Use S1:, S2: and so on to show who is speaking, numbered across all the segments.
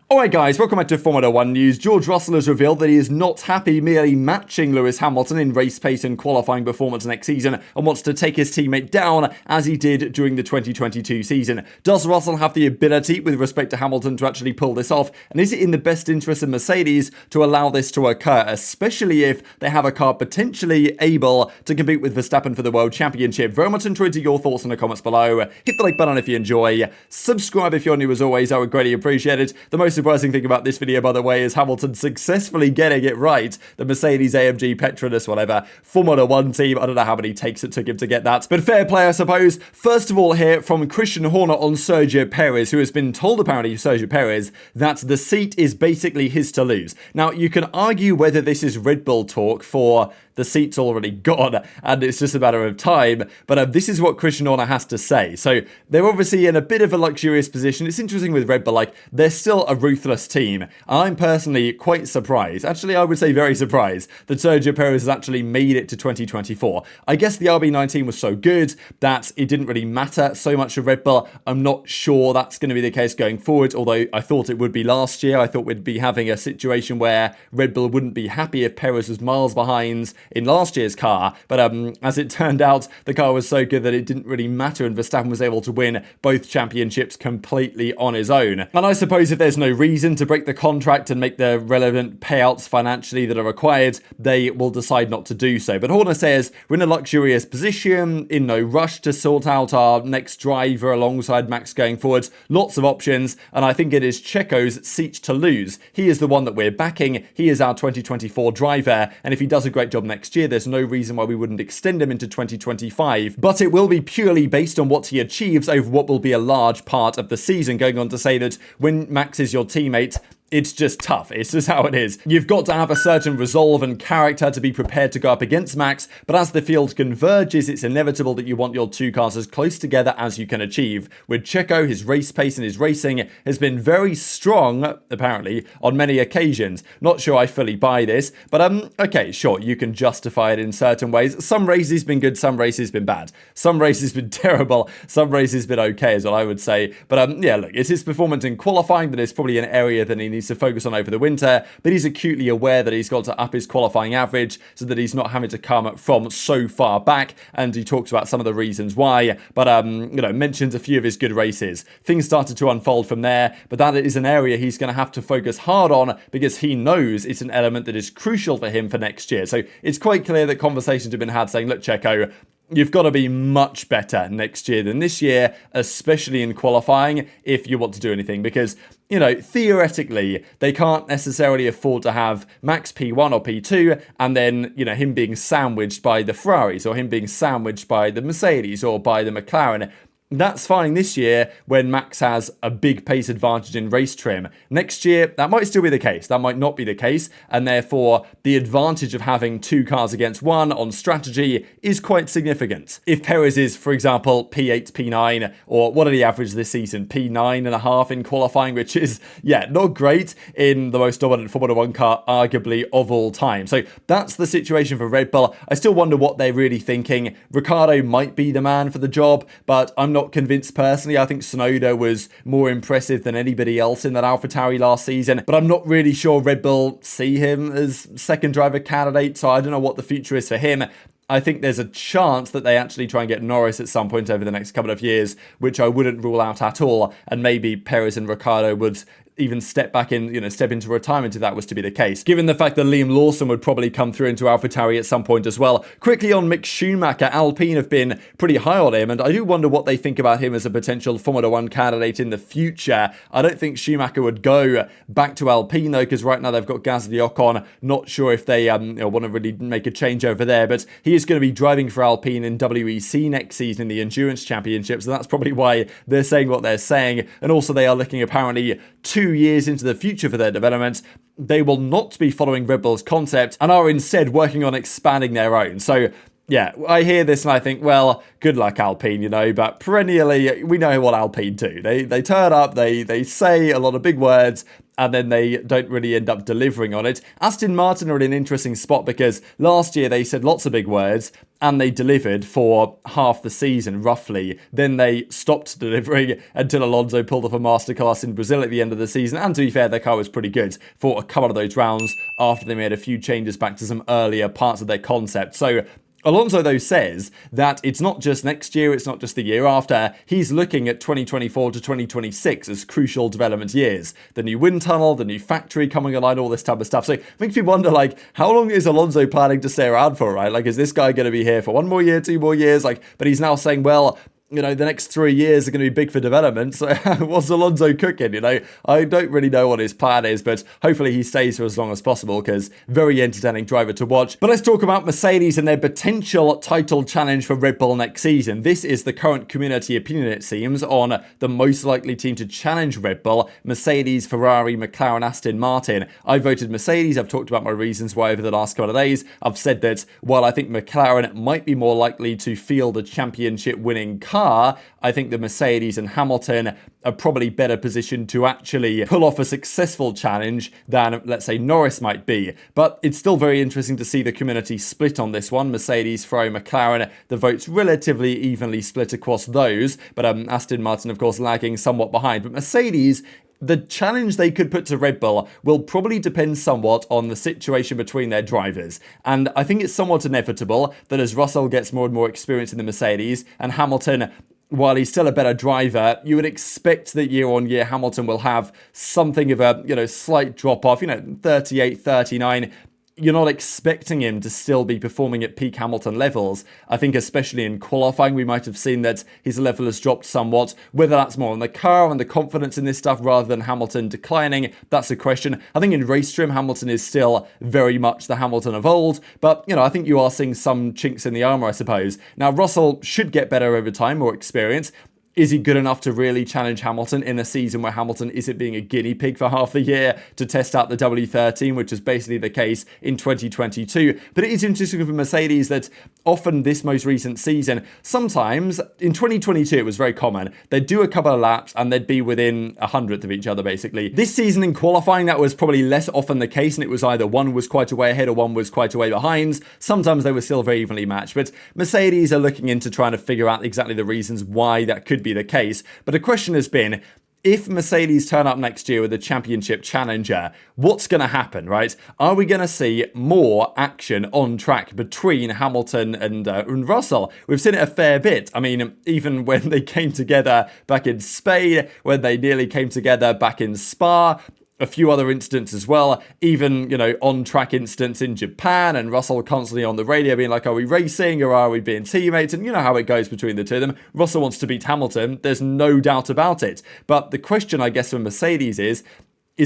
S1: Alright guys, welcome back to Formula 1 news. George Russell has revealed that he is not happy merely matching Lewis Hamilton in race pace and qualifying performance next season and wants to take his teammate down as he did during the 2022 season. Does Russell have the ability with respect to Hamilton to actually pull this off? And is it in the best interest of Mercedes to allow this to occur, especially if they have a car potentially able to compete with Verstappen for the World Championship? Very much enjoyed your thoughts in the comments below. Hit the like button if you enjoy. Subscribe if you're new as always, I would greatly appreciate it. The most surprising thing about this video, by the way, is Hamilton successfully getting it right. The Mercedes AMG Petronas, whatever, Formula 1 team. I don't know how many takes it took him to get that, but fair play, I suppose. First of all, here from Christian Horner on Sergio Perez, who has been told, apparently, Sergio Perez, that the seat is basically his to lose. Now, you can argue whether this is Red Bull talk for the seat's already gone and it's just a matter of time, but this is what Christian Horner has to say. So they're obviously in a bit of a luxurious position. It's interesting with Red Bull, like, they're still a ruthless team. I'm personally quite surprised, actually I would say very surprised, that Sergio Perez has actually made it to 2024. I guess the RB19 was so good that it didn't really matter so much for Red Bull. I'm not sure that's going to be the case going forward, although I thought it would be last year. I thought we'd be having a situation where Red Bull wouldn't be happy if Perez was miles behind in last year's car, but as it turned out, the car was so good that it didn't really matter, and Verstappen was able to win both championships completely on his own. And I suppose if there's no reason to break the contract and make the relevant payouts financially that are required, they will decide not to do so. But Horner says, we're in a luxurious position, in no rush to sort out our next driver alongside Max going forward, lots of options, and I think it is Checo's seat to lose. He is the one that we're backing, he is our 2024 driver, and if he does a great job next year, there's no reason why we wouldn't extend him into 2025, but it will be purely based on what he achieves over what will be a large part of the season, going on to say that when Max is your teammate, it's just tough. It's just how it is. You've got to have a certain resolve and character to be prepared to go up against Max, but as the field converges, it's inevitable that you want your two cars as close together as you can achieve. With Checo, his race pace and his racing has been very strong, apparently, on many occasions. Not sure I fully buy this, but okay, sure, you can justify it in certain ways. Some races been good, some races been bad. Some races been terrible, some races been okay, is what I would say. But yeah, look, it's his performance in qualifying that is probably an area that he needs to focus on over the winter, but he's acutely aware that he's got to up his qualifying average so that he's not having to come from so far back, and he talks about some of the reasons why, but mentions a few of his good races. Things started to unfold from there, but that is an area he's going to have to focus hard on because he knows it's an element that is crucial for him for next year. So it's quite clear that conversations have been had saying, look, Checo, you've got to be much better next year than this year, especially in qualifying, if you want to do anything. Because, theoretically, they can't necessarily afford to have Max P1 or P2 and then, him being sandwiched by the Ferraris or him being sandwiched by the Mercedes or by the McLaren. That's fine this year when Max has a big pace advantage in race trim. Next year, that might still be the case. That might not be the case. And therefore, the advantage of having two cars against one on strategy is quite significant. If Perez is, for example, P8, P9, or what did he average this season? P9.5 in qualifying, which is, not great in the most dominant Formula 1 car, arguably, of all time. So that's the situation for Red Bull. I still wonder what they're really thinking. Ricciardo might be the man for the job, but I'm not convinced personally. I think Tsunoda was more impressive than anybody else in that AlphaTauri last season, but I'm not really sure Red Bull see him as second driver candidate, so I don't know what the future is for him. I think there's a chance that they actually try and get Norris at some point over the next couple of years, which I wouldn't rule out at all, and maybe Perez and Ricciardo would even step back in, step into retirement if that was to be the case. Given the fact that Liam Lawson would probably come through into AlphaTauri at some point as well. Quickly on Mick Schumacher, Alpine have been pretty high on him, and I do wonder what they think about him as a potential Formula 1 candidate in the future. I don't think Schumacher would go back to Alpine though, because right now they've got Gasly Ocon. Not sure if they want to really make a change over there, but he is going to be driving for Alpine in WEC next season in the Endurance Championship, so that's probably why they're saying what they're saying. And also they are looking apparently 2 years into the future for their development. They will not be following Red Bull's concept and are instead working on expanding their own. So Yeah, I hear this and I think, well, good luck, Alpine, but perennially, we know what Alpine do. They turn up, they say a lot of big words, and then they don't really end up delivering on it. Aston Martin are in an interesting spot because last year they said lots of big words, and they delivered for half the season, roughly. Then they stopped delivering until Alonso pulled off a masterclass in Brazil at the end of the season. And to be fair, their car was pretty good for a couple of those rounds after they made a few changes back to some earlier parts of their concept. So Alonso, though, says that it's not just next year, it's not just the year after. He's looking at 2024 to 2026 as crucial development years. The new wind tunnel, the new factory coming online, all this type of stuff. So it makes me wonder, how long is Alonso planning to stay around for, right? Is this guy going to be here for 1 more year, 2 more years? But he's now saying, well, the next 3 years are going to be big for development. So what's Alonso cooking? I don't really know what his plan is, but hopefully he stays for as long as possible because very entertaining driver to watch. But let's talk about Mercedes and their potential title challenge for Red Bull next season. This is the current community opinion, it seems, on the most likely team to challenge Red Bull: Mercedes, Ferrari, McLaren, Aston Martin. I voted Mercedes. I've talked about my reasons why over the last couple of days. I've said that while I think McLaren might be more likely to field a championship winning car, I think the Mercedes and Hamilton are probably better positioned to actually pull off a successful challenge than, let's say, Norris might be. But it's still very interesting to see the community split on this one. Mercedes, Ferrari, McLaren, the votes relatively evenly split across those, but Aston Martin, of course, lagging somewhat behind. But Mercedes, the challenge they could put to Red Bull will probably depend somewhat on the situation between their drivers. And I think it's somewhat inevitable that as Russell gets more and more experience in the Mercedes, and Hamilton, while he's still a better driver, you would expect that year on year Hamilton will have something of a, slight drop off, 38, 39. You're not expecting him to still be performing at peak Hamilton levels. I think especially in qualifying, we might have seen that his level has dropped somewhat. Whether that's more on the car and the confidence in this stuff rather than Hamilton declining, that's a question. I think in race trim, Hamilton is still very much the Hamilton of old. But, I think you are seeing some chinks in the armour, I suppose. Now, Russell should get better over time, more experience. Is he good enough to really challenge Hamilton in a season where Hamilton isn't being a guinea pig for half the year to test out the W13, which is basically the case in 2022? But it is interesting for Mercedes that often this most recent season, sometimes in 2022 it was very common, they'd do a couple of laps and they'd be within 100th of each other basically. This season in qualifying that was probably less often the case, and it was either one was quite a way ahead or one was quite a way behind. Sometimes they were still very evenly matched, but Mercedes are looking into trying to figure out exactly the reasons why that could be the case. But the question has been, if Mercedes turn up next year with a championship challenger, what's going to happen, right? Are we going to see more action on track between Hamilton and Russell? We've seen it a fair bit. I mean, even when they came together back in Spain, when they nearly came together back in Spa, a few other incidents as well, even, on-track incidents in Japan, and Russell constantly on the radio being like, are we racing or are we being teammates? And you know how it goes between the two of them. Russell wants to beat Hamilton. There's no doubt about it. But the question, I guess, for Mercedes is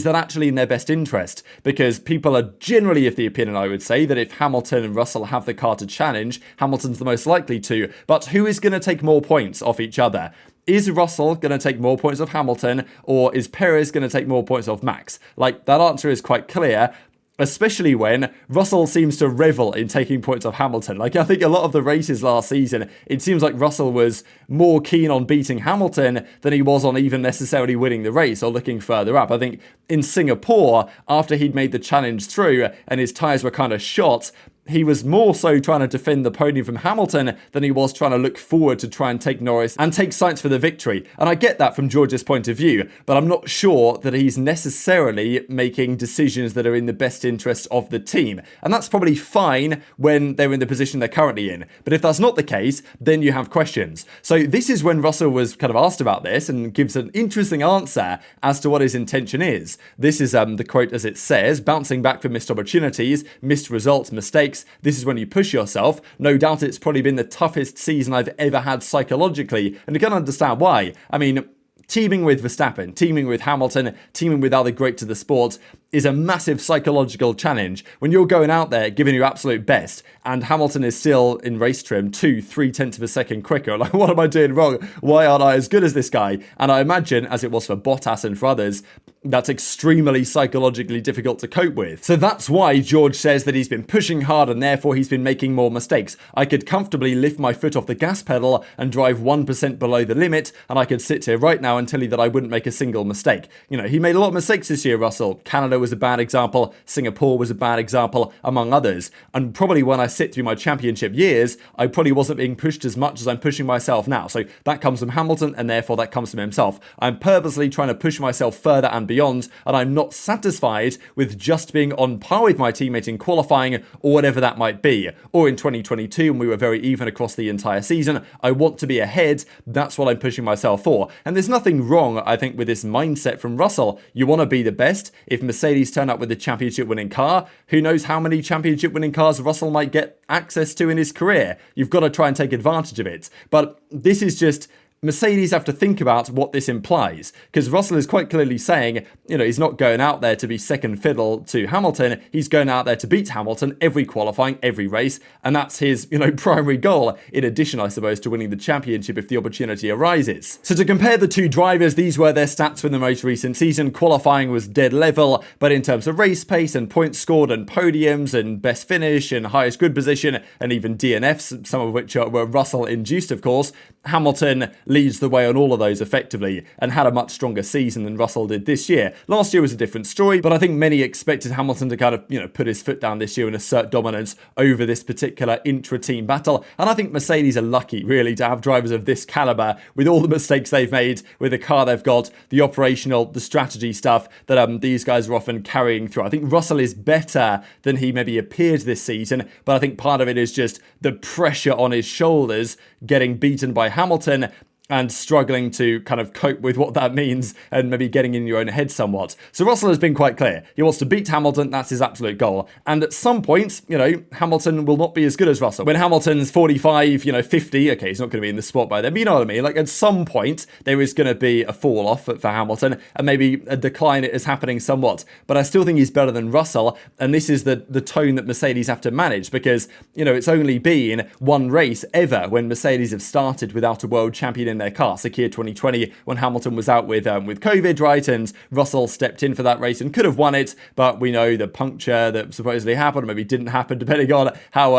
S1: that actually in their best interest? Because people are generally of the opinion, I would say, that if Hamilton and Russell have the car to challenge, Hamilton's the most likely to. But who is going to take more points off each other? Is Russell going to take more points off Hamilton, or is Perez going to take more points off Max? That answer is quite clear, especially when Russell seems to revel in taking points off Hamilton. I think a lot of the races last season, it seems like Russell was more keen on beating Hamilton than he was on even necessarily winning the race or looking further up. I think in Singapore, after he'd made the challenge through and his tyres were kind of shot, he was more so trying to defend the podium from Hamilton than he was trying to look forward to try and take Norris and take Sainz for the victory. And I get that from George's point of view, but I'm not sure that he's necessarily making decisions that are in the best interest of the team. And that's probably fine when they're in the position they're currently in. But if that's not the case, then you have questions. So this is when Russell was kind of asked about this and gives an interesting answer as to what his intention is. This is the quote as it says: bouncing back from missed opportunities, missed results, mistakes. This is when you push yourself. No doubt it's probably been the toughest season I've ever had psychologically, and you can understand why. I mean, teaming with Verstappen, teaming with Hamilton, teaming with other greats of the sport is a massive psychological challenge. When you're going out there giving your absolute best and Hamilton is still in race trim 2-3 tenths of a second quicker, like, what am I doing wrong? Why aren't I as good as this guy? And I imagine, as it was for Bottas and for others, that's extremely psychologically difficult to cope with. So that's why George says that he's been pushing hard and therefore he's been making more mistakes. I could comfortably lift my foot off the gas pedal and drive 1% below the limit, and I could sit here right now and tell you that I wouldn't make a single mistake. You know, he made a lot of mistakes this year, Russell. Canada was a bad example, Singapore was a bad example, among others. And probably when I sit through my championship years, I probably wasn't being pushed as much as I'm pushing myself now. So that comes from Hamilton, and therefore that comes from himself. I'm purposely trying to push myself further and beyond, and I'm not satisfied with just being on par with my teammate in qualifying or whatever that might be. Or in 2022, when we were very even across the entire season, I want to be ahead. That's what I'm pushing myself for. And there's nothing wrong, I think, with this mindset from Russell. You want to be the best. If Mercedes turn up with a championship winning car, who knows how many championship winning cars Russell might get access to in his career. You've got to try and take advantage of it. But this is just Mercedes have to think about what this implies, because Russell is quite clearly saying, you know, he's not going out there to be second fiddle to Hamilton. He's going out there to beat Hamilton every qualifying, every race, and that's his, you know, primary goal, in addition, I suppose, to winning the championship if the opportunity arises. So to compare the two drivers, these were their stats from the most recent season. Qualifying was dead level, but in terms of race pace and points scored and podiums and best finish and highest grid position and even DNFs, some of which were Russell induced, of course, Hamilton leads the way on all of those effectively and had a much stronger season than Russell did this year. Last year was a different story, but I think many expected Hamilton to kind of, you know, put his foot down this year and assert dominance over this particular intra-team battle. And I think Mercedes are lucky, really, to have drivers of this caliber with all the mistakes they've made, with the car they've got, the operational, the strategy stuff that these guys are often carrying through. I think Russell is better than he maybe appeared this season, but I think part of it is just the pressure on his shoulders, getting beaten by Hamilton and struggling to kind of cope with what that means and maybe getting in your own head somewhat. So Russell has been quite clear. He wants to beat Hamilton. That's his absolute goal. And at some point, you know, Hamilton will not be as good as Russell. When Hamilton's 45, 50, okay, he's not going to be in the spot by then, but you know what I mean? Like, at some point, there is going to be a fall off for Hamilton, and maybe a decline is happening somewhat. But I still think he's better than Russell, and this is the tone that Mercedes have to manage, because, you know, it's only been one race ever when Mercedes have started without a world champion in their car. Sakir 2020, when Hamilton was out with COVID, right, and Russell stepped in for that race and could have won it, but we know the puncture that supposedly happened, or maybe didn't happen, depending on how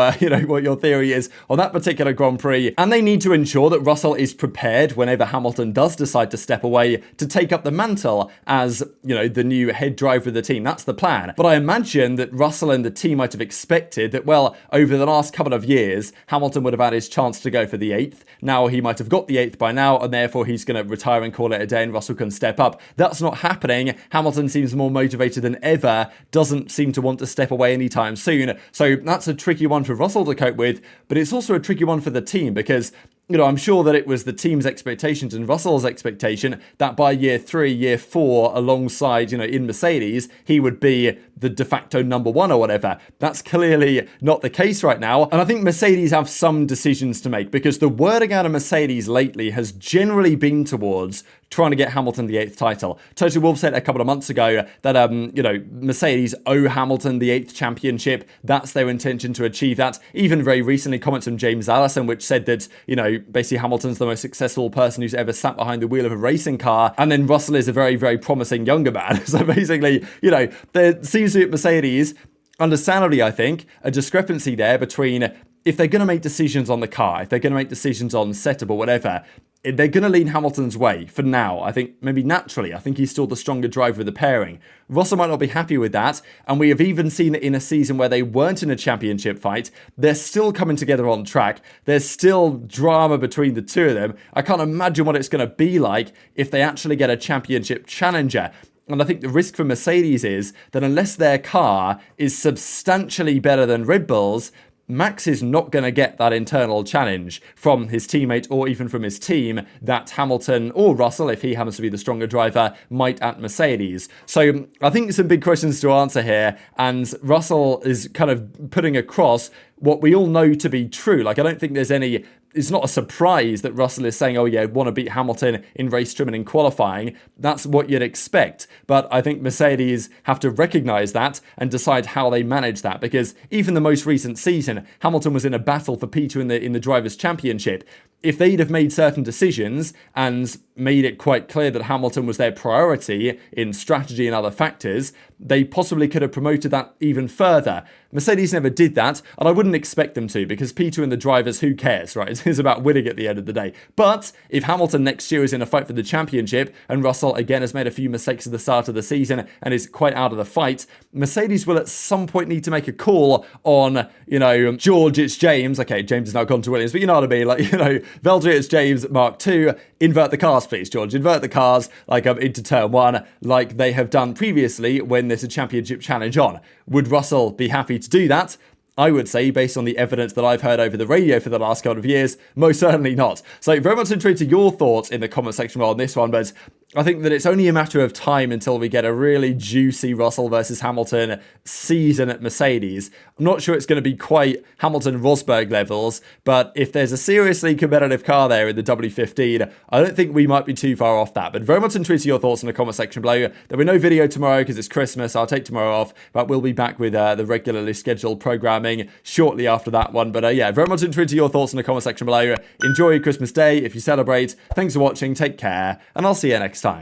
S1: what your theory is on that particular Grand Prix. And they need to ensure that Russell is prepared whenever Hamilton does decide to step away to take up the mantle as, you know, the new head driver of the team. That's the plan. But I imagine that Russell and the team might have expected that, well, over the last couple of years, Hamilton would have had his chance to go for the 8th. Now he might have got the 8th by now, and therefore he's going to retire and call it a day, and Russell can step up. That's not happening. Hamilton seems more motivated than ever, doesn't seem to want to step away anytime soon. So that's a tricky one for Russell to cope with, but it's also a tricky one for the team, because, you know, I'm sure that it was the team's expectations and Russell's expectation that by year 3, year 4, alongside, you know, in Mercedes, he would be the de facto number 1 or whatever. That's clearly not the case right now. And I think Mercedes have some decisions to make, because the wording out of Mercedes lately has generally been towards trying to get Hamilton the 8th title. Toto Wolff said a couple of months ago that, Mercedes owe Hamilton the 8th championship. That's their intention to achieve that. Even very recently, comments from James Allison, which said that, you know, basically Hamilton's the most successful person who's ever sat behind the wheel of a racing car, and then Russell is a very, very promising younger man. So basically, you know, there seems to be at Mercedes, understandably, I think, a discrepancy there between if they're going to make decisions on the car, if they're going to make decisions on setup or whatever, they're going to lean Hamilton's way for now. I think maybe naturally, I think he's still the stronger driver of the pairing. Russell might not be happy with that, and we have even seen it in a season where they weren't in a championship fight. They're still coming together on track. There's still drama between the two of them. I can't imagine what it's going to be like if they actually get a championship challenger. And I think the risk for Mercedes is that unless their car is substantially better than Red Bull's, Max is not going to get that internal challenge from his teammate or even from his team that Hamilton or Russell, if he happens to be the stronger driver, might at Mercedes. So I think some big questions to answer here, and Russell is kind of putting across what we all know to be true. Like, I don't think there's any... It's not a surprise that Russell is saying, oh yeah, want to beat Hamilton in race trim and in qualifying. That's what you'd expect. But I think Mercedes have to recognise that and decide how they manage that, because even the most recent season, Hamilton was in a battle for P2 in the Drivers' Championship. If they'd have made certain decisions and made it quite clear that Hamilton was their priority in strategy and other factors, they possibly could have promoted that even further. Mercedes never did that, and I wouldn't expect them to, because P2 and the drivers, who cares, right? It's about winning at the end of the day. But if Hamilton next year is in a fight for the championship, and Russell again has made a few mistakes at the start of the season and is quite out of the fight, Mercedes will at some point need to make a call on, George, it's James. Okay, James has now gone to Williams, but you know what I mean? Like, Valtteri, it's James, Mark II, invert the cars, please, George. Invert the cars, into turn one, like they have done previously when there's a championship challenge on. Would Russell be happy to do that? I would say, based on the evidence that I've heard over the radio for the last couple of years, most certainly not. So very much intrigued to your thoughts in the comment section on this one, but I think that it's only a matter of time until we get a really juicy Russell versus Hamilton season at Mercedes. I'm not sure it's going to be quite Hamilton-Rosberg levels, but if there's a seriously competitive car there in the W15, I don't think we might be too far off that. But very much intrigued to your thoughts in the comment section below. There'll be no video tomorrow because it's Christmas. I'll take tomorrow off, but we'll be back with the regularly scheduled programming shortly after that one. But yeah, very much intrigued to your thoughts in the comment section below. Enjoy your Christmas day if you celebrate. Thanks for watching. Take care, and I'll see you next time.